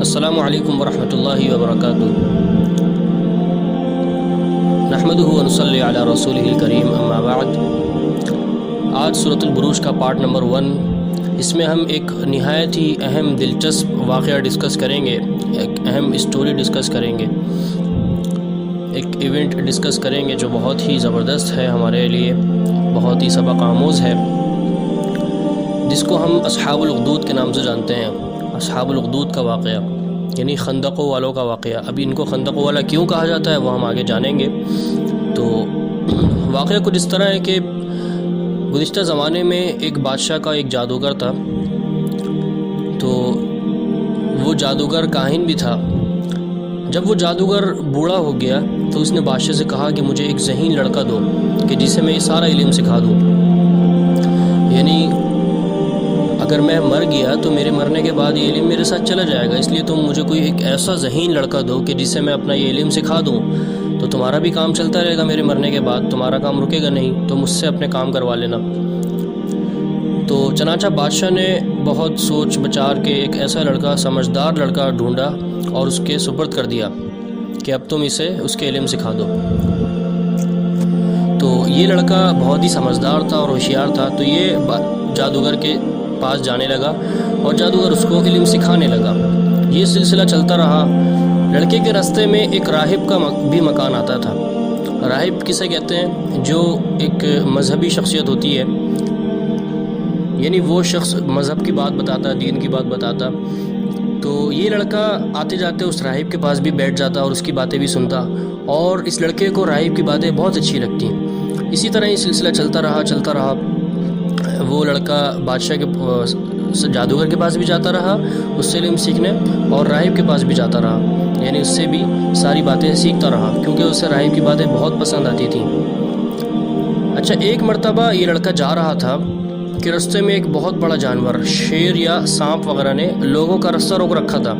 السلام علیکم ورحمۃ اللہ وبرکاتہ۔ نحمدہ ونصلی علی رسولہ الکریم، اما بعد۔ آج سورۃ البروج کا پارٹ نمبر 1، اس میں ہم ایک نہایت ہی اہم دلچسپ واقعہ ڈسکس کریں گے، ایک اہم اسٹوری ڈسکس کریں گے، ایک ایونٹ ڈسکس کریں گے جو بہت ہی زبردست ہے، ہمارے لیے بہت ہی سبق آموز ہے، جس کو ہم اصحاب الاخدود کے نام سے جانتے ہیں۔ اصحاب الاخدود کا واقعہ یعنی خندقوں والوں کا واقعہ۔ ابھی ان کو خندقوں والا کیوں کہا جاتا ہے وہ ہم آگے جانیں گے۔ تو واقعہ کچھ اس طرح ہے کہ گزشتہ زمانے میں ایک بادشاہ کا ایک جادوگر تھا، تو وہ جادوگر کاہن بھی تھا۔ جب وہ جادوگر بوڑھا ہو گیا تو اس نے بادشاہ سے کہا کہ مجھے ایک ذہین لڑکا دو کہ جسے میں یہ سارا علم سکھا دوں، یعنی اگر میں مر گیا تو میرے مرنے کے بعد یہ علم میرے ساتھ چلا جائے گا، اس لیے تم مجھے کوئی ایک ایسا ذہین لڑکا دو کہ جسے میں اپنا یہ علم سکھا دوں، تو تمہارا بھی کام چلتا رہے گا، میرے مرنے کے بعد تمہارا کام رکے گا نہیں، تو مجھ سے اپنے کام کروا لینا۔ تو چنانچہ بادشاہ نے بہت سوچ بچار کے ایک ایسا لڑکا، سمجھدار لڑکا ڈھونڈا اور اس کے سپرد کر دیا کہ اب تم اسے اس کے علم سکھا دو۔ تو یہ لڑکا بہت ہی سمجھدار تھا اور ہوشیار تھا، تو یہ جادوگر کے پاس جانے لگا اور جادوگر اس کو علم سکھانے لگا۔ یہ سلسلہ چلتا رہا۔ لڑکے کے راستے میں ایک راہب کا بھی مکان آتا تھا۔ راہب کسے کہتے ہیں؟ جو ایک مذہبی شخصیت ہوتی ہے، یعنی وہ شخص مذہب کی بات بتاتا، دین کی بات بتاتا۔ تو یہ لڑکا آتے جاتے اس راہب کے پاس بھی بیٹھ جاتا اور اس کی باتیں بھی سنتا، اور اس لڑکے کو راہب کی باتیں بہت اچھی لگتی۔ اسی طرح یہ سلسلہ چلتا رہا۔ وہ لڑکا بادشاہ کے جادوگر کے پاس بھی جاتا رہا اس سے علم سیکھنے، اور راہب کے پاس بھی جاتا رہا، یعنی اس سے بھی ساری باتیں سیکھتا رہا، کیونکہ اسے راہب کی باتیں بہت پسند آتی تھیں۔ اچھا، ایک مرتبہ یہ لڑکا جا رہا تھا کہ رستے میں ایک بہت بڑا جانور، شیر یا سانپ وغیرہ نے لوگوں کا رستہ روک رکھا تھا۔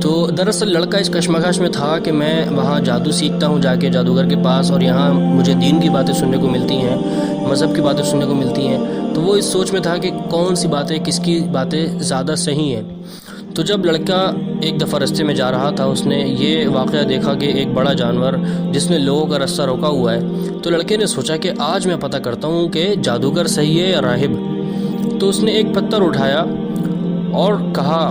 تو دراصل لڑکا اس کشمکش میں تھا کہ میں وہاں جادو سیکھتا ہوں جا کے جادوگر کے پاس، اور یہاں مجھے دین کی باتیں سننے کو ملتی ہیں، مذہب کی باتیں سننے کو ملتی ہیں۔ تو وہ اس سوچ میں تھا کہ کون سی باتیں، کس کی باتیں زیادہ صحیح ہیں۔ تو جب لڑکا ایک دفعہ رستے میں جا رہا تھا، اس نے یہ واقعہ دیکھا کہ ایک بڑا جانور جس نے لوگوں کا رستہ روکا ہوا ہے۔ تو لڑکے نے سوچا کہ آج میں پتہ کرتا ہوں کہ جادوگر صحیح ہے یا راہب۔ تو اس نے ایک پتھر اٹھایا اور کہا،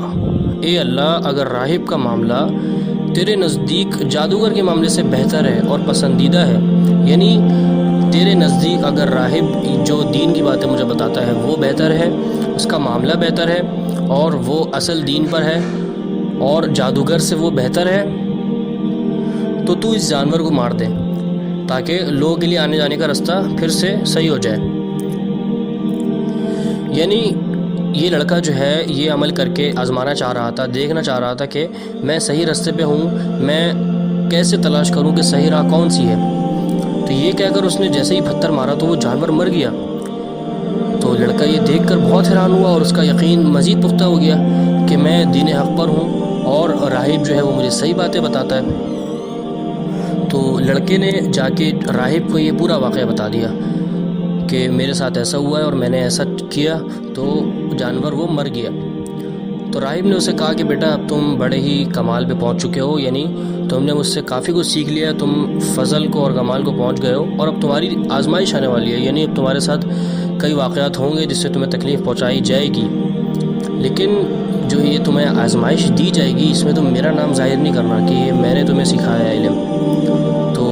اے اللہ، اگر راہب کا معاملہ تیرے نزدیک جادوگر کے معاملے سے بہتر ہے اور پسندیدہ ہے، یعنی تیرے نزدیک اگر راہب جو دین کی باتیں مجھے بتاتا ہے وہ بہتر ہے، اس کا معاملہ بہتر ہے اور وہ اصل دین پر ہے، اور جادوگر سے وہ بہتر ہے، تو اس جانور کو مار دے تاکہ لوگوں کے لیے آنے جانے کا رستہ پھر سے صحیح ہو جائے۔ یعنی یہ لڑکا جو ہے یہ عمل کر کے آزمانا چاہ رہا تھا، دیکھنا چاہ رہا تھا کہ میں صحیح راستے پہ ہوں، میں کیسے تلاش کروں کہ صحیح راہ کون سی ہے۔ تو یہ کہہ کر اس نے جیسے ہی پتھر مارا تو وہ جانور مر گیا۔ تو لڑکا یہ دیکھ کر بہت حیران ہوا اور اس کا یقین مزید پختہ ہو گیا کہ میں دین حق پر ہوں اور راہب جو ہے وہ مجھے صحیح باتیں بتاتا ہے۔ تو لڑکے نے جا کے راہب کو یہ پورا واقعہ بتا دیا کہ میرے ساتھ ایسا ہوا ہے اور میں نے ایسا کیا، تو جانور وہ مر گیا۔ تو راہب نے اسے کہا کہ بیٹا، اب تم بڑے ہی کمال پہ پہنچ چکے ہو، یعنی تم نے مجھ سے کافی کچھ سیکھ لیا، تم فضل کو اور کمال کو پہنچ گئے ہو، اور اب تمہاری آزمائش آنے والی ہے، یعنی اب تمہارے ساتھ کئی واقعات ہوں گے جس سے تمہیں تکلیف پہنچائی جائے گی، لیکن جو یہ تمہیں آزمائش دی جائے گی اس میں تم میرا نام ظاہر نہیں کرنا کہ یہ میں نے تمہیں سکھایا ہے علم۔ تو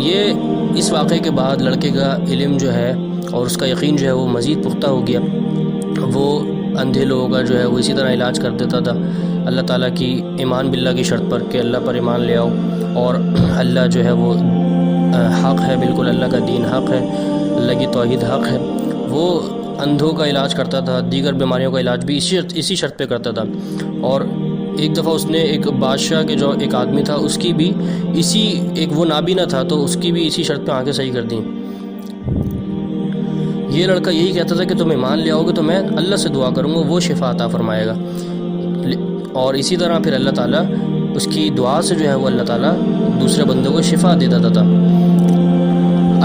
یہ اس واقعے کے بعد لڑکے کا علم جو ہے اور اس کا یقین جو ہے وہ مزید پختہ ہو گیا۔ وہ اندھے لوگوں کا جو ہے وہ اسی طرح علاج کر دیتا تھا، اللہ تعالیٰ کی ایمان باللہ کی شرط پر کہ اللہ پر ایمان لے آؤ، اور اللہ جو ہے وہ حق ہے، بالکل اللہ کا دین حق ہے، اللہ کی توحید حق ہے۔ وہ اندھوں کا علاج کرتا تھا، دیگر بیماریوں کا علاج بھی اسی شرط پہ کرتا تھا۔ اور ایک دفعہ اس نے ایک بادشاہ کے جو ایک آدمی تھا اس کی بھی وہ نابینا تھا، تو اس کی بھی اسی شرط پہ آنکھیں صحیح کر دیں۔ یہ لڑکا یہی کہتا تھا کہ تم ایمان لے آؤ گے تو میں اللہ سے دعا کروں گا، وہ شفا عطا فرمائے گا، اور اسی طرح پھر اللہ تعالیٰ اس کی دعا سے جو ہے وہ اللہ تعالیٰ دوسرے بندوں کو شفا دے دیتا تھا۔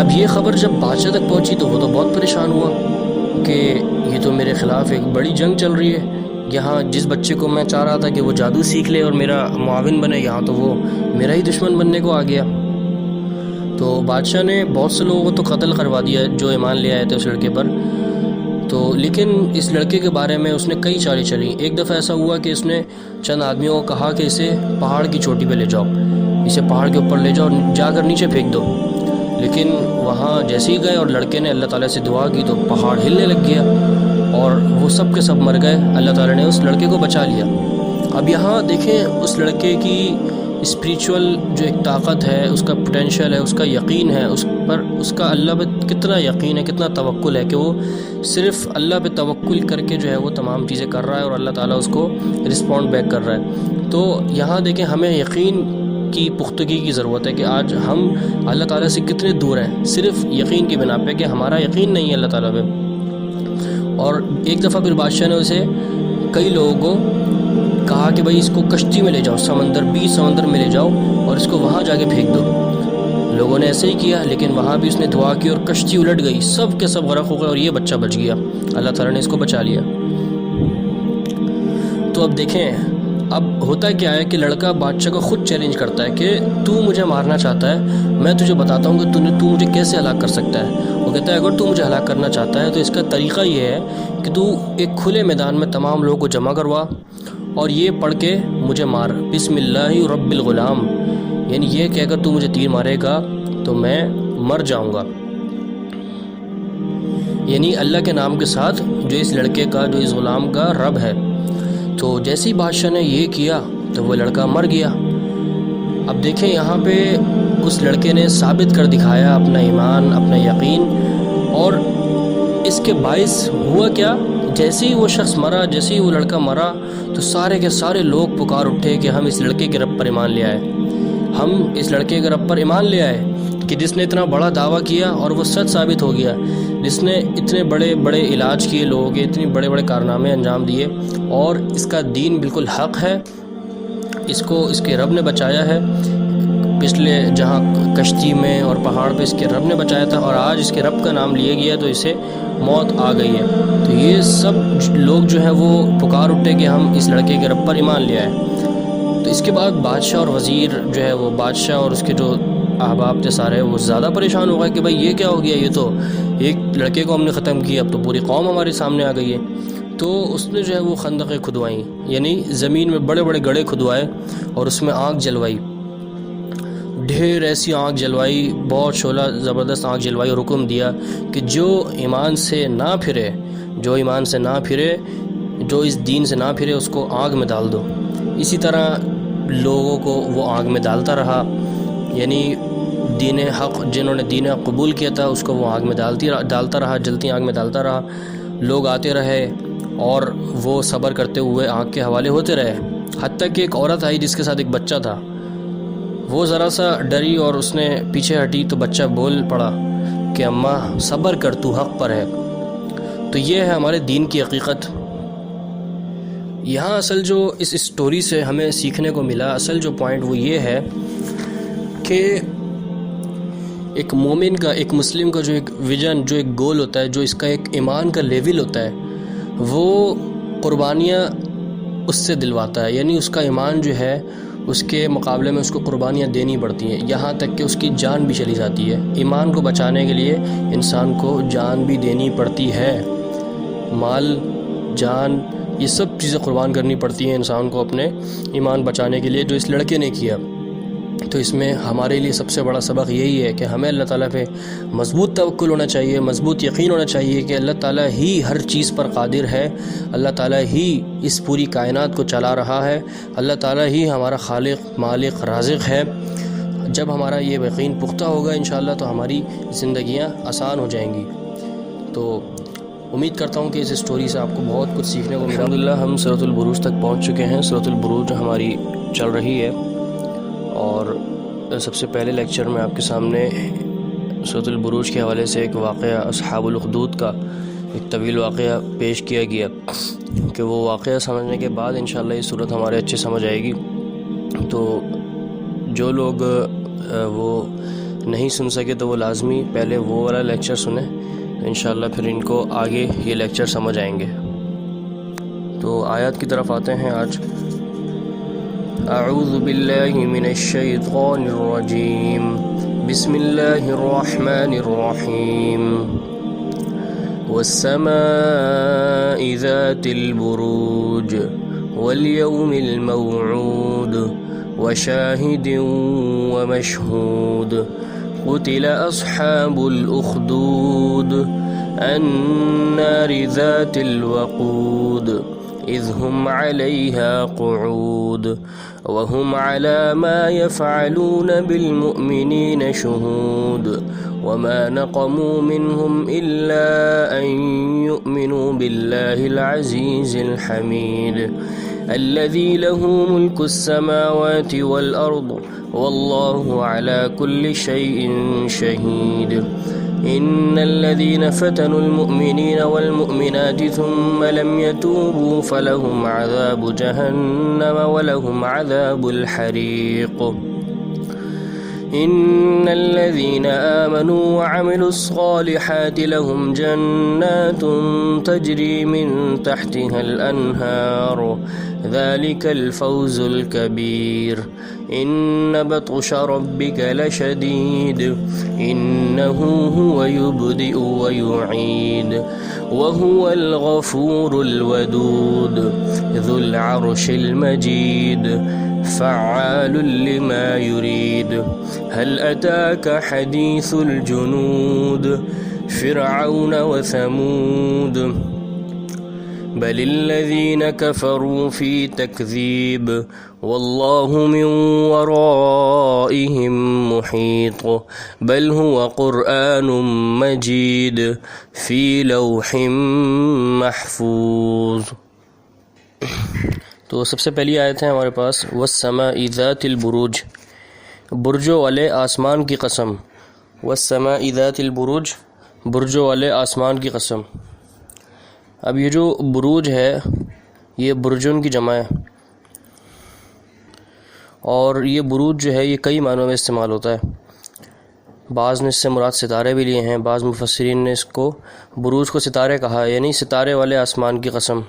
اب یہ خبر جب بادشاہ تک پہنچی تو وہ تو بہت پریشان ہوا کہ یہ تو میرے خلاف ایک بڑی جنگ چل رہی ہے، یہاں جس بچے کو میں چاہ رہا تھا کہ وہ جادو سیکھ لے اور میرا معاون بنے، یہاں تو وہ میرا ہی دشمن بننے کو آ گیا۔ تو بادشاہ نے بہت سے لوگوں کو تو قتل کروا دیا جو ایمان لے آئے تھے اس لڑکے پر، تو لیکن اس لڑکے کے بارے میں اس نے کئی چالیں چلیں۔ ایک دفعہ ایسا ہوا کہ اس نے چند آدمیوں کو کہا کہ اسے پہاڑ کی چوٹی پہ لے جاؤ، اسے پہاڑ کے اوپر لے جاؤ اور جا کر نیچے پھینک دو۔ لیکن وہاں جیسے ہی گئے اور لڑکے نے اللہ تعالیٰ سے دعا کی تو پہاڑ ہلنے لگ گیا اور وہ سب کے سب مر گئے۔ اللہ تعالیٰ نے اس لڑکے کو بچا لیا۔ اب یہاں دیکھیں اس لڑکے کی اسپریچول جو ایک طاقت ہے، اس کا پوٹینشیل ہے، اس کا یقین ہے، اس پر اس کا اللہ پہ کتنا یقین ہے، کتنا توکل ہے کہ وہ صرف اللہ پہ توکل کر کے جو ہے وہ تمام چیزیں کر رہا ہے اور اللہ تعالیٰ اس کو رسپونڈ بیک کر رہا ہے۔ تو یہاں دیکھیں ہمیں یقین کی پختگی کی ضرورت ہے کہ آج ہم اللہ تعالیٰ سے کتنے دور ہیں، صرف یقین کی بنا پہ کہ ہمارا یقین نہیں ہے اللہ تعالیٰ پہ۔ اور ایک دفعہ پھر بادشاہ نے اسے کئی لوگوں کو کہا کہ بھائی اس کو کشتی میں لے جاؤ، سمندر میں لے جاؤ اور اس کو وہاں جا کے پھینک دو۔ لوگوں نے ایسے ہی کیا، لیکن وہاں بھی اس نے دعا کی اور کشتی الٹ گئی، سب کے سب غرق ہو گئے اور یہ بچہ بچ گیا، اللہ تعالیٰ نے اس کو بچا لیا۔ تو اب دیکھیں اب ہوتا کیا ہے کہ لڑکا بادشاہ کو خود چیلنج کرتا ہے کہ تو مجھے مارنا چاہتا ہے، میں تجھے بتاتا ہوں کہ تو مجھے کیسے ہلاک کر سکتا ہے۔ وہ کہتا ہے اگر تو مجھے ہلاک کرنا چاہتا ہے تو اس کا طریقہ یہ ہے کہ تو ایک کھلے میدان میں تمام لوگوں کو جمع کروا اور یہ پڑھ کے مجھے مار، بسم اللہ رب الغلام، یعنی یہ کہ اگر تو مجھے تیر مارے گا تو میں مر جاؤں گا، یعنی اللہ کے نام کے ساتھ جو اس لڑکے کا، جو اس غلام کا رب ہے۔ تو جیسے ہی بادشاہ نے یہ کیا تو وہ لڑکا مر گیا۔ اب دیکھیں یہاں پہ اس لڑکے نے ثابت کر دکھایا اپنا ایمان، اپنا یقین، اور اس کے باعث ہوا کیا، جیسے ہی وہ شخص مرا، جیسے ہی وہ لڑکا مرا تو سارے کے سارے لوگ پکار اٹھے کہ ہم اس لڑکے کے رب پر ایمان لے آئے، ہم اس لڑکے کے رب پر ایمان لے آئے کہ جس نے اتنا بڑا دعویٰ کیا اور وہ سچ ثابت ہو گیا، جس نے اتنے بڑے بڑے علاج کیے لوگوں کے، اتنے بڑے بڑے کارنامے انجام دیے، اور اس کا دین بالکل حق ہے، اس کو اس کے رب نے بچایا ہے، پچھلے جہاں کشتی میں اور پہاڑ پہ اس کے رب نے بچایا تھا اور آج اس کے رب کا نام لیا گیا تو اسے موت آ گئی ہے۔ تو یہ سب لوگ جو ہیں وہ پکار اٹھے کہ ہم اس لڑکے کے رب پر ایمان لے آئے۔ تو اس کے بعد بادشاہ اور وزیر جو ہے وہ، بادشاہ اور اس کے جو احباب تھے سارے، وہ زیادہ پریشان ہو گئے کہ بھائی یہ کیا ہو گیا، یہ تو ایک لڑکے کو ہم نے ختم کیا، اب تو پوری قوم ہمارے سامنے آ گئی ہے۔ تو اس نے جو ہے وہ خندقیں کھدوائیں، یعنی زمین میں بڑے بڑے گڑھے کھدوائے اور اس میں آگ جلوائی، ڈھیر ایسی آگ جلوائی، بہت شعلہ زبردست آگ جلوائی، اور حکم دیا کہ جو ایمان سے نہ پھرے، جو ایمان سے نہ پھرے، جو اس دین سے نہ پھرے، اس کو آگ میں ڈال دو۔ اسی طرح لوگوں کو وہ آگ میں ڈالتا رہا، یعنی دین حق، جنہوں نے دین حق قبول کیا تھا اس کو وہ آگ میں ڈالتا رہا، جلتی آگ میں ڈالتا رہا۔ لوگ آتے رہے اور وہ صبر کرتے ہوئے آگ کے حوالے ہوتے رہے، حتیٰ کہ ایک عورت آئی جس کے ساتھ ایک بچہ تھا، وہ ذرا سا ڈری اور اس نے پیچھے ہٹی تو بچہ بول پڑا کہ اماں صبر کر، تو حق پر ہے۔ تو یہ ہے ہمارے دین کی حقیقت۔ یہاں اصل جو اس اسٹوری سے ہمیں سیکھنے کو ملا، اصل جو پوائنٹ وہ یہ ہے کہ ایک مومن کا، ایک مسلم کا جو ایک ویژن، جو ایک گول ہوتا ہے، جو اس کا ایک ایمان کا لیول ہوتا ہے، وہ قربانیاں اس سے دلواتا ہے، یعنی اس کا ایمان جو ہے اس کے مقابلے میں اس کو قربانیاں دینی پڑتی ہیں، یہاں تک کہ اس کی جان بھی چلی جاتی ہے۔ ایمان کو بچانے کے لیے انسان کو جان بھی دینی پڑتی ہے، مال، جان، یہ سب چیزیں قربان کرنی پڑتی ہیں انسان کو اپنے ایمان بچانے کے لیے، جو اس لڑکے نے کیا۔ تو اس میں ہمارے لیے سب سے بڑا سبق یہی ہے کہ ہمیں اللہ تعالیٰ پہ مضبوط توکل ہونا چاہیے، مضبوط یقین ہونا چاہیے کہ اللہ تعالیٰ ہی ہر چیز پر قادر ہے، اللہ تعالیٰ ہی اس پوری کائنات کو چلا رہا ہے، اللہ تعالیٰ ہی ہمارا خالق، مالک، رازق ہے۔ جب ہمارا یہ یقین پختہ ہوگا انشاءاللہ تو ہماری زندگیاں آسان ہو جائیں گی۔ تو امید کرتا ہوں کہ اس اسٹوری سے آپ کو بہت کچھ سیکھنے کو ملا۔ الحمدللہ ہم سورۃ البروج تک پہنچ چکے ہیں۔ سورۃ البروج ہماری چل رہی ہے اور سب سے پہلے لیکچر میں آپ کے سامنے سورۃ البروج کے حوالے سے ایک واقعہ اصحاب الاخدود کا ایک طویل واقعہ پیش کیا گیا کہ وہ واقعہ سمجھنے کے بعد انشاءاللہ یہ صورت ہمارے اچھے سمجھ آئے گی۔ تو جو لوگ وہ نہیں سن سکے تو وہ لازمی پہلے وہ والا لیکچر سنیں، تو انشاءاللہ پھر ان کو آگے یہ لیکچر سمجھ آئیں گے۔ تو آیات کی طرف آتے ہیں آج. اعوذ باللہ من الشیطان الرجیم بسم اللہ الرحمن الرحیم والسماء ذات البروج واليوم الموعود وشاهد ومشهود قتل أصحاب الأخدود النار ذات الوقود إذ هم عليها قعود وهم على ما يفعلون بالمؤمنين شهود وما نقموا منهم إلا أن يؤمنوا بالله العزيز الحميد الذي له ملك السماوات والأرض والله على كل شيء شهيد إن الذين فتنوا المؤمنين والمؤمنات ثم لم يتوبوا فلهم عذاب جهنم ولهم عذاب الحريق إن الذين آمنوا وعملوا الصالحات لهم جنات تجري من تحتها الأنهار ذلك الفوز الكبير إن بطش ربك لشديد إنه هو يبدئ ويعيد وهو الغفور الودود ذو العرش المجيد فعال لما يريد هل أتاك حديث الجنود فرعون وثمود بل الذين كفروا في تكذيب والله من ورائهم محيط بل هو قرآن مجيد في لوح محفوظ. تو سب سے پہلی آیت ہے ہمارے پاس والسماء ذات البروج، برجوں والے آسمان کی قسم. والسماء ذات البروج، برجوں والے آسمان کی قسم. اب یہ جو بروج ہے یہ برجن کی جمع ہے، اور یہ بروج جو ہے یہ کئی معنوں میں استعمال ہوتا ہے. بعض نے اس سے مراد ستارے بھی لیے ہیں، بعض مفسرین نے اس کو بروج کو ستارے کہا ہے، یعنی ستارے والے آسمان کی قسم.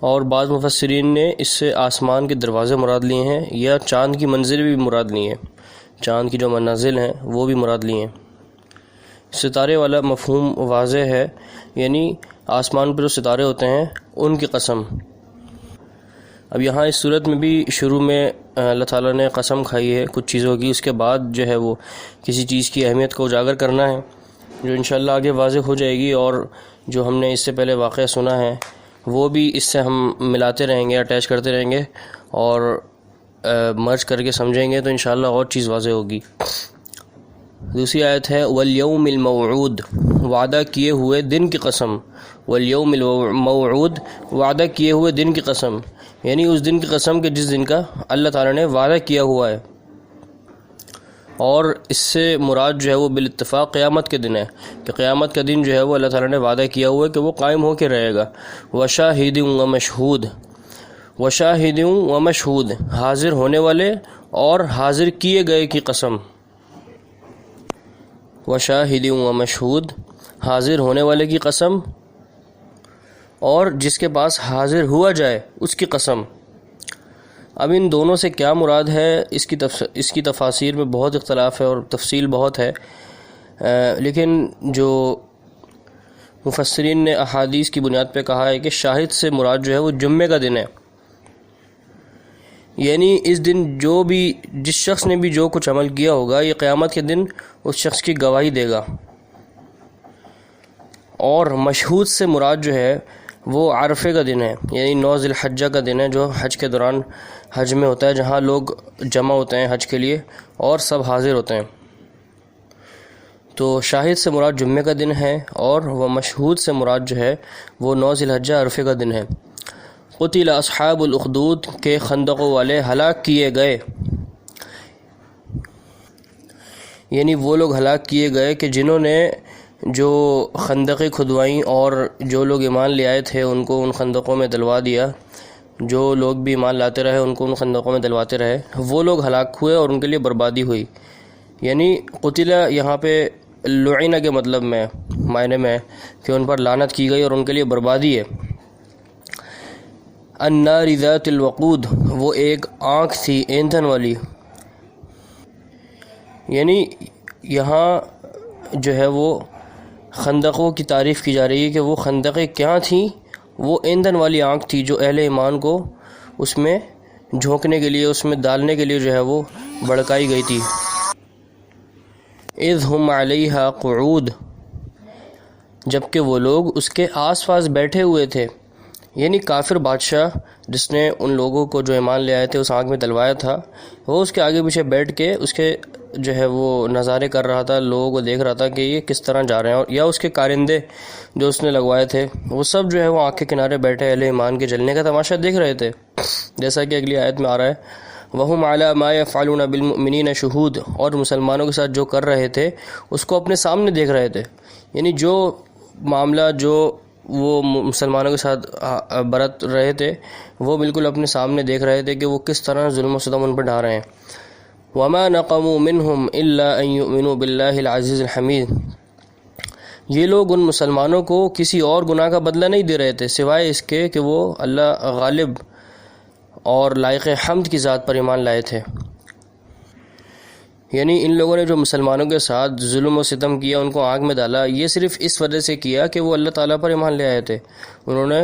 اور بعض مفسرین نے اس سے آسمان کے دروازے مراد لیے ہیں، یا چاند کی منزل بھی مراد لی ہیں، چاند کی جو منازل ہیں وہ بھی مراد لی ہیں. ستارے والا مفہوم واضح ہے، یعنی آسمان پر جو ستارے ہوتے ہیں ان کی قسم. اب یہاں اس صورت میں بھی شروع میں اللہ تعالیٰ نے قسم کھائی ہے کچھ چیزوں کی، اس کے بعد جو ہے وہ کسی چیز کی اہمیت کو اجاگر کرنا ہے جو انشاءاللہ آگے واضح ہو جائے گی، اور جو ہم نے اس سے پہلے واقعہ سنا ہے وہ بھی اس سے ہم ملاتے رہیں گے، اٹیچ کرتے رہیں گے اور مرج کر کے سمجھیں گے تو انشاءاللہ اور چیز واضح ہوگی. دوسری آیت ہے والیوم الموعود، وعدہ کیے ہوئے دن کی قسم. والیوم الموعود، وعدہ کیے ہوئے دن کی قسم، یعنی اس دن کی قسم کہ جس دن کا اللہ تعالیٰ نے وعدہ کیا ہوا ہے. اور اس سے مراد جو ہے وہ بالاتفاق قیامت کے دن ہے، کہ قیامت کا دن جو ہے وہ اللہ تعالیٰ نے وعدہ کیا ہوا ہے کہ وہ قائم ہو کے رہے گا. وشاہد ومشہود، وشاہد ومشہود، حاضر ہونے والے اور حاضر کیے گئے کی قسم. وشاہد ومشہود، حاضر ہونے والے کی قسم، اور جس کے پاس حاضر ہوا جائے اس کی قسم. اب ان دونوں سے کیا مراد ہے اس کی تفاسیر میں بہت اختلاف ہے اور تفصیل بہت ہے، لیکن جو مفسرین نے احادیث کی بنیاد پہ کہا ہے کہ شاہد سے مراد جو ہے وہ جمعے کا دن ہے، یعنی اس دن جس شخص نے بھی جو کچھ عمل کیا ہوگا یہ قیامت کے دن اس شخص کی گواہی دے گا. اور مشہود سے مراد جو ہے وہ عرفے کا دن ہے، یعنی 9 ذی الحجہ کا دن ہے جو حج کے دوران حج میں ہوتا ہے، جہاں لوگ جمع ہوتے ہیں حج کے لیے اور سب حاضر ہوتے ہیں. تو شاہد سے مراد جمعے کا دن ہے، اور وہ مشہود سے مراد جو ہے وہ 9 ذی الحجہ عرفے کا دن ہے. قتل اصحاب الاخدود، کے خندقوں والے ہلاک کیے گئے، یعنی وہ لوگ ہلاک کیے گئے کہ جنہوں نے جو خندقیں کھدوائیں اور جو لوگ ایمان لے آئے تھے ان کو ان خندقوں میں دلوا دیا، جو لوگ بھی ایمان لاتے رہے ان کو ان خندقوں میں دلواتے رہے، وہ لوگ ہلاک ہوئے اور ان کے لیے بربادی ہوئی. یعنی قتل یہاں پہ لعنہ کے مطلب میں معنی میں کہ ان پر لعنت کی گئی اور ان کے لیے بربادی ہے. النار ذات الوقود، وہ ایک آنکھ تھی ایندھن والی. یعنی یہاں جو ہے وہ خندقوں کی تعریف کی جا رہی ہے کہ وہ خندقیں کیا تھیں. وہ ایندھن والی آنکھ تھی جو اہل ایمان کو اس میں جھونکنے کے لیے، اس میں ڈالنے کے لیے جو ہے وہ بڑکائی گئی تھی. اذ ہم علیہا قعود، جبکہ وہ لوگ اس کے آس پاس بیٹھے ہوئے تھے. یعنی کافر بادشاہ جس نے ان لوگوں کو جو ایمان لے آئے تھے اس آنکھ میں دلوایا تھا، وہ اس کے آگے پیچھے بیٹھ کے اس کے جو ہے وہ نظارے کر رہا تھا، لوگوں کو دیکھ رہا تھا کہ یہ کس طرح جا رہے ہیں. اور یا اس کے کارندے جو اس نے لگوائے تھے وہ سب جو ہے وہ آنکھ کے کنارے بیٹھے اہل ایمان کے جلنے کا تماشا دیکھ رہے تھے، جیسا کہ اگلی آیت میں آ رہا ہے وَهُمْ عَلَى مَا يَفْعَلُونَ بِالْمُؤْمِنِينَ شُهُودٌ، اور مسلمانوں کے ساتھ جو کر رہے تھے اس کو اپنے سامنے دیکھ رہے تھے. یعنی جو معاملہ جو وہ مسلمانوں کے ساتھ برت رہے تھے وہ بالکل اپنے سامنے دیکھ رہے تھے کہ وہ کس طرح ظلم و ستم ان پر ڈھا رہے ہیں. وَمَا نَقَمُوا مِنْهُمْ إِلَّا أَن يُؤْمِنُوا بِاللَّهِ الْعَزِيزِ الْحَمِيدِ، یہ لوگ ان مسلمانوں کو کسی اور گناہ کا بدلہ نہیں دے رہے تھے سوائے اس کے کہ وہ اللہ غالب اور لائق حمد کی ذات پر ایمان لائے تھے. یعنی ان لوگوں نے جو مسلمانوں کے ساتھ ظلم و ستم کیا، ان کو آگ میں ڈالا، یہ صرف اس وجہ سے کیا کہ وہ اللہ تعالیٰ پر ایمان لے آئے تھے. انہوں نے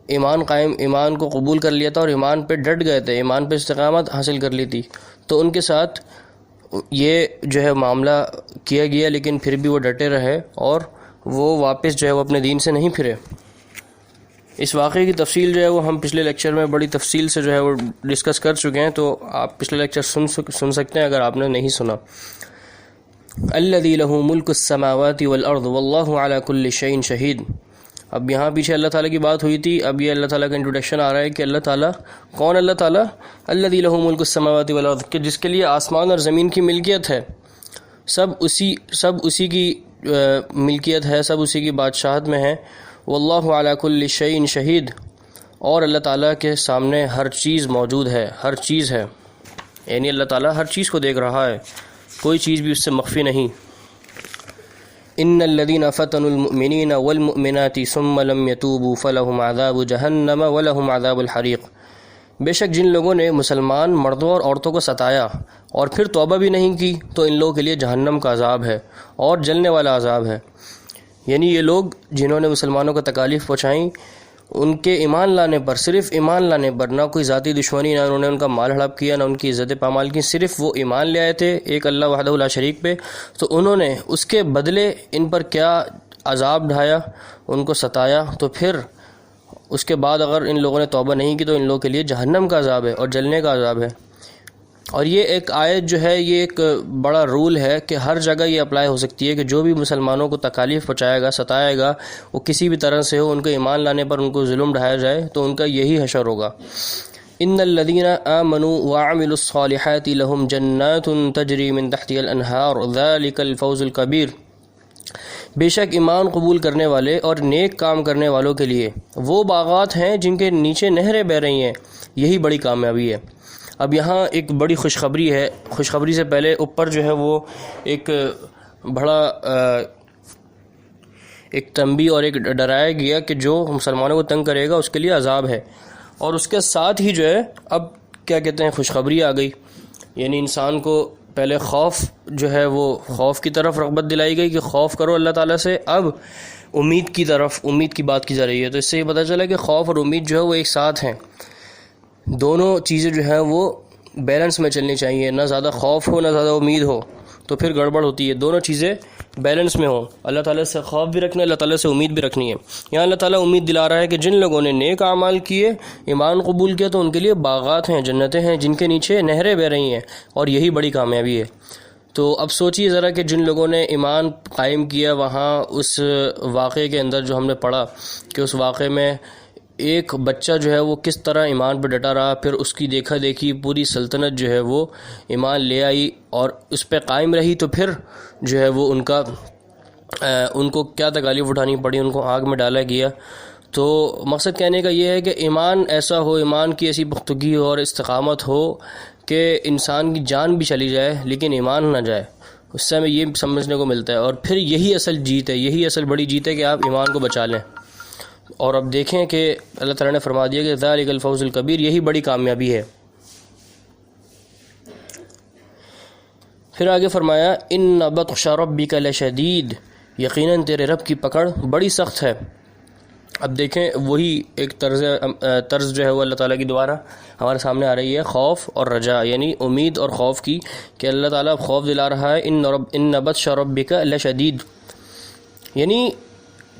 ایمان کو قبول کر لیا تھا اور ایمان پہ ڈٹ گئے تھے، ایمان پہ استقامت حاصل کر لی تھی. تو ان کے ساتھ یہ جو ہے معاملہ کیا گیا، لیکن پھر بھی وہ ڈٹے رہے اور وہ واپس جو ہے وہ اپنے دین سے نہیں پھرے. اس واقعے کی تفصیل جو ہے وہ ہم پچھلے لیکچر میں بڑی تفصیل سے جو ہے وہ ڈسکس کر چکے ہیں، تو آپ پچھلے لیکچر سن سکتے ہیں اگر آپ نے نہیں سنا. الذی لہ ملک السماوات والارض واللہ علی کل شیء شہید. اب یہاں پیچھے اللہ تعالیٰ کی بات ہوئی تھی، اب یہ اللہ تعالیٰ کا انٹروڈکشن آ رہا ہے کہ اللہ تعالیٰ کون؟ اللہ تعالیٰ الذی لہ ملک السماوات والارض، کہ جس کے لیے آسمان اور زمین کی ملکیت ہے، سب اسی کی ملکیت ہے، سب اسی کی بادشاہت میں ہے. واللہ علی کل شیء شہید، اور اللہ تعالیٰ کے سامنے ہر چیز موجود ہے، ہر چیز ہے. یعنی اللہ تعالیٰ ہر چیز کو دیکھ رہا ہے، کوئی چیز بھی اس سے مخفی نہیں. ان الذین فتنوا المؤمنین والمؤمنات ثم لم يتوبوا فلهم عذاب جہنم ولهم عذاب الحریق. بے شک جن لوگوں نے مسلمان مردوں اور عورتوں کو ستایا اور پھر توبہ بھی نہیں کی تو ان لوگوں کے لیے جہنم کا عذاب ہے اور جلنے والا عذاب ہے. یعنی یہ لوگ جنہوں نے مسلمانوں کو تکالیف پہنچائیں، ان کے ایمان لانے پر، صرف ایمان لانے پر، نہ کوئی ذاتی دشمنی، نہ انہوں نے ان کا مال ہڑپ کیا، نہ ان کی عزت پامال کی، صرف وہ ایمان لے آئے تھے ایک اللہ وحدہ لا شریک پہ، تو انہوں نے اس کے بدلے ان پر کیا عذاب ڈھایا، ان کو ستایا. تو پھر اس کے بعد اگر ان لوگوں نے توبہ نہیں کی تو ان لوگوں کے لیے جہنم کا عذاب ہے اور جلنے کا عذاب ہے. اور یہ ایک آیت جو ہے یہ ایک بڑا رول ہے کہ ہر جگہ یہ اپلائی ہو سکتی ہے کہ جو بھی مسلمانوں کو تکالیف پہنچائے گا، ستائے گا، وہ کسی بھی طرح سے ہو، ان کو ایمان لانے پر ان کو ظلم ڈھایا جائے تو ان کا یہی حشر ہوگا. ان الذین آمنوا وعملوا الصالحات لهم جنات تجری من تحتها الانہار ذلک الفوز الکبیر. بے شک ایمان قبول کرنے والے اور نیک کام کرنے والوں کے لیے وہ باغات ہیں جن کے نیچے نہریں بہہ رہی ہیں، یہی بڑی کامیابی ہے. اب یہاں ایک بڑی خوشخبری ہے. خوشخبری سے پہلے اوپر جو ہے وہ ایک بڑا ایک تنبیہ اور ایک ڈرایا گیا کہ جو مسلمانوں کو تنگ کرے گا اس کے لیے عذاب ہے، اور اس کے ساتھ ہی جو ہے اب کیا کہتے ہیں خوشخبری آ گئی. یعنی انسان کو پہلے خوف جو ہے وہ خوف کی طرف رغبت دلائی گئی کہ خوف کرو اللہ تعالیٰ سے، اب امید کی طرف، امید کی بات کی جا رہی ہے. تو اس سے یہ پتہ چلا کہ خوف اور امید جو ہے وہ ایک ساتھ ہیں، دونوں چیزیں جو ہیں وہ بیلنس میں چلنی چاہیے، نہ زیادہ خوف ہو نہ زیادہ امید ہو تو پھر گڑبڑ ہوتی ہے. دونوں چیزیں بیلنس میں ہوں، اللہ تعالیٰ سے خوف بھی رکھنا ہے، اللہ تعالیٰ سے امید بھی رکھنی ہے. یہاں اللہ تعالیٰ امید دلا رہا ہے کہ جن لوگوں نے نیک اعمال کیے، ایمان قبول کیا، تو ان کے لیے باغات ہیں، جنتیں ہیں جن کے نیچے نہریں بہہ رہی ہیں، اور یہی بڑی کامیابی ہے. تو اب سوچئے ذرا کہ جن لوگوں نے ایمان قائم کیا، وہاں اس واقعے کے اندر جو ہم نے پڑھا کہ اس واقعے میں ایک بچہ جو ہے وہ کس طرح ایمان پہ ڈٹا رہا، پھر اس کی دیکھا دیکھی پوری سلطنت جو ہے وہ ایمان لے آئی اور اس پہ قائم رہی، تو پھر جو ہے وہ ان کو کیا تکالیف اٹھانی پڑی، ان کو آگ میں ڈالا گیا. تو مقصد کہنے کا یہ ہے کہ ایمان ایسا ہو، ایمان کی ایسی پختگی ہو اور استقامت ہو کہ انسان کی جان بھی چلی جائے لیکن ایمان نہ جائے. اس سے ہمیں یہ سمجھنے کو ملتا ہے، اور پھر یہی اصل جیت ہے، یہی اصل بڑی جیت ہے کہ آپ ایمان کو بچا لیں. اور اب دیکھیں کہ اللہ تعالیٰ نے فرما دیا کہ ذالک الفوز الکبیر، یہی بڑی کامیابی ہے۔ پھر آگے فرمایا ان بطش ربک لشدید، یقیناً تیرے رب کی پکڑ بڑی سخت ہے۔ اب دیکھیں وہی ایک طرز جو ہے وہ اللہ تعالیٰ کی دوبارہ ہمارے سامنے آ رہی ہے، خوف اور رجا، یعنی امید اور خوف کی، کہ اللہ تعالیٰ اب خوف دلا رہا ہے ان بطش ربک لشدید، یعنی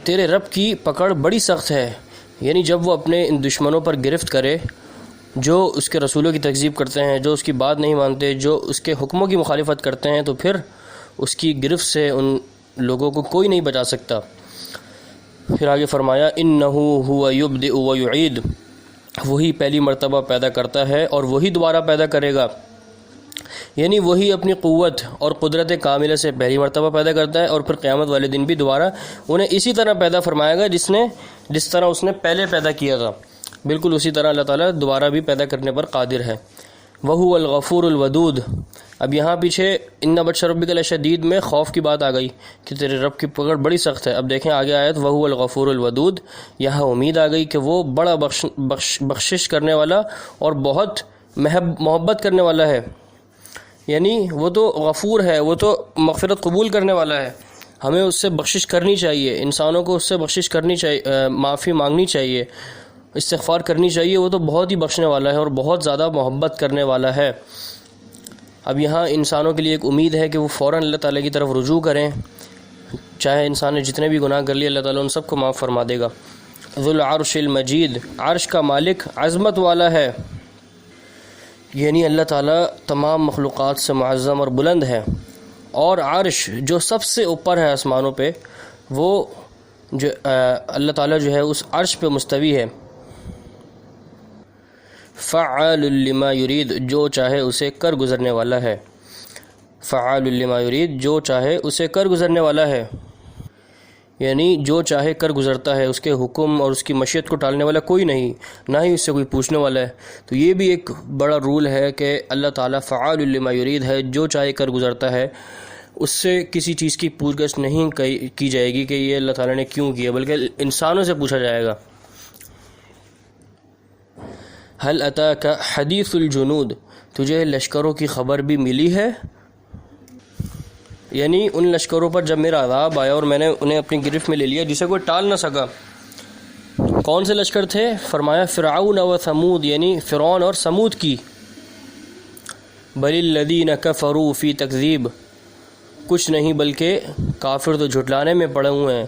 تیرے رب کی پکڑ بڑی سخت ہے، یعنی جب وہ اپنے ان دشمنوں پر گرفت کرے جو اس کے رسولوں کی تکذیب کرتے ہیں، جو اس کی بات نہیں مانتے، جو اس کے حکموں کی مخالفت کرتے ہیں، تو پھر اس کی گرفت سے ان لوگوں کو کوئی نہیں بچا سکتا۔ پھر آگے فرمایا انہ هو یبدئ ویعید، وہی پہلی مرتبہ پیدا کرتا ہے اور وہی دوبارہ پیدا کرے گا، یعنی وہی اپنی قوت اور قدرت کاملہ سے پہلی مرتبہ پیدا کرتا ہے اور پھر قیامت والے دن بھی دوبارہ انہیں اسی طرح پیدا فرمائے گا جس طرح اس نے پہلے پیدا کیا تھا، بالکل اسی طرح اللہ تعالیٰ دوبارہ بھی پیدا کرنے پر قادر ہے۔ وَهُوَ الْغَفُورُ الْوَدُودُ، اب یہاں پیچھے ان بطش ربک لشدید میں خوف کی بات آ گئی کہ تیرے رب کی پکڑ بڑی سخت ہے۔ اب دیکھیں آگے آیت وَهُوَ الْغَفُورُ الْوَدُودُ، یہاں امید آ گئی کہ وہ بڑا بخشش کرنے والا اور بہت محبت کرنے والا ہے، یعنی وہ تو غفور ہے، وہ تو مغفرت قبول کرنے والا ہے، ہمیں اس سے بخشش کرنی چاہیے، انسانوں کو اس سے بخشش کرنی چاہیے، معافی مانگنی چاہیے، استغفار کرنی چاہیے، وہ تو بہت ہی بخشنے والا ہے اور بہت زیادہ محبت کرنے والا ہے۔ اب یہاں انسانوں کے لیے ایک امید ہے کہ وہ فوراً اللہ تعالیٰ کی طرف رجوع کریں، چاہے انسان نے جتنے بھی گناہ کر لیے اللہ تعالیٰ ان سب کو معاف فرما دے گا۔ ذو العرش المجید، عرش کا مالک عظمت والا ہے، یعنی اللہ تعالیٰ تمام مخلوقات سے معظم اور بلند ہے، اور عرش جو سب سے اوپر ہے آسمانوں پہ، وہ جو اللہ تعالیٰ جو ہے اس عرش پہ مستوی ہے۔ فعال لما یرید، جو چاہے اسے کر گزرنے والا ہے، فعال لما یرید، جو چاہے اسے کر گزرنے والا ہے، یعنی جو چاہے کر گزرتا ہے، اس کے حکم اور اس کی مشیت کو ٹالنے والا کوئی نہیں، نہ ہی اس سے کوئی پوچھنے والا ہے۔ تو یہ بھی ایک بڑا رول ہے کہ اللہ تعالیٰ فعال لما یرید ہے، جو چاہے کر گزرتا ہے، اس سے کسی چیز کی پوچھ گچھ نہیں کی جائے گی کہ یہ اللہ تعالیٰ نے کیوں کیا، بلکہ انسانوں سے پوچھا جائے گا۔ هل اتاک حدیث الجنود، تجھے لشکروں کی خبر بھی ملی ہے، یعنی ان لشکروں پر جب میرا عذاب آیا اور میں نے انہیں اپنی گرفت میں لے لیا جسے کوئی ٹال نہ سکا۔ کون سے لشکر تھے؟ فرمایا فرعون و ثمود، یعنی فرعون اور سمود کی۔ بل الذین کفروا فی تکذیب، کچھ نہیں بلکہ کافر تو جھٹلانے میں پڑے ہوئے ہیں،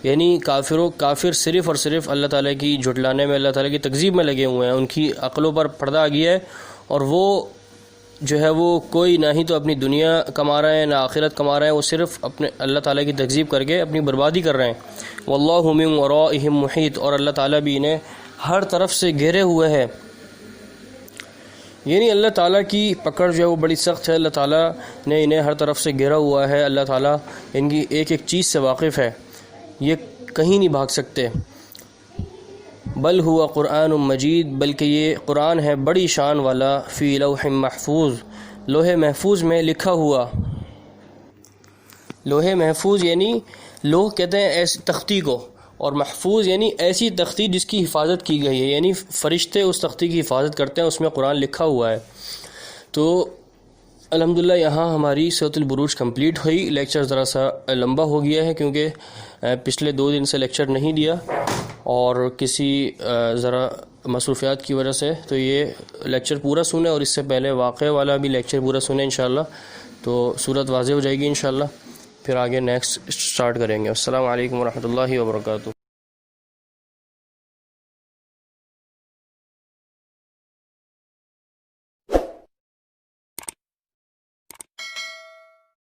یعنی کافر صرف اور صرف اللہ تعالیٰ کی جھٹلانے میں، اللہ تعالیٰ کی تکذیب میں لگے ہوئے ہیں، ان کی عقلوں پر پردہ آ گیا ہے، اور وہ جو ہے وہ کوئی نہ ہی تو اپنی دنیا کما رہے ہیں نہ آخرت کما رہے ہیں، وہ صرف اپنے اللہ تعالیٰ کی تکذیب کر کے اپنی بربادی کر رہے ہیں۔ واللہ من ورائہم محیط، اور اللہ تعالیٰ بھی انہیں ہر طرف سے گھیرے ہوئے ہے، یعنی اللہ تعالیٰ کی پکڑ جو ہے وہ بڑی سخت ہے، اللہ تعالیٰ نے انہیں ہر طرف سے گھیرا ہوا ہے، اللہ تعالیٰ ان کی ایک ایک چیز سے واقف ہے، یہ کہیں نہیں بھاگ سکتے۔ بل ہوا قرآن مجید، بلکہ یہ قرآن ہے بڑی شان والا، فی لوح محفوظ، لوح محفوظ میں لکھا ہوا۔ لوح محفوظ یعنی لوح کہتے ہیں ایسی تختی کو، اور محفوظ یعنی ایسی تختی جس کی حفاظت کی گئی ہے، یعنی فرشتے اس تختی کی حفاظت کرتے ہیں، اس میں قرآن لکھا ہوا ہے۔ تو الحمدللہ یہاں ہماری سورۃ البروج کمپلیٹ ہوئی۔ لیکچر ذرا سا لمبا ہو گیا ہے کیونکہ پچھلے 2 دن سے لیکچر نہیں دیا اور کسی ذرا مصروفیات کی وجہ سے، تو یہ لیکچر پورا سنیں اور اس سے پہلے واقعہ والا بھی لیکچر پورا سنیں انشاءاللہ، تو صورت واضح ہو جائے گی انشاءاللہ، پھر آگے نیکسٹ سٹارٹ کریں گے۔ السلام علیکم ورحمۃ اللہ وبرکاتہ۔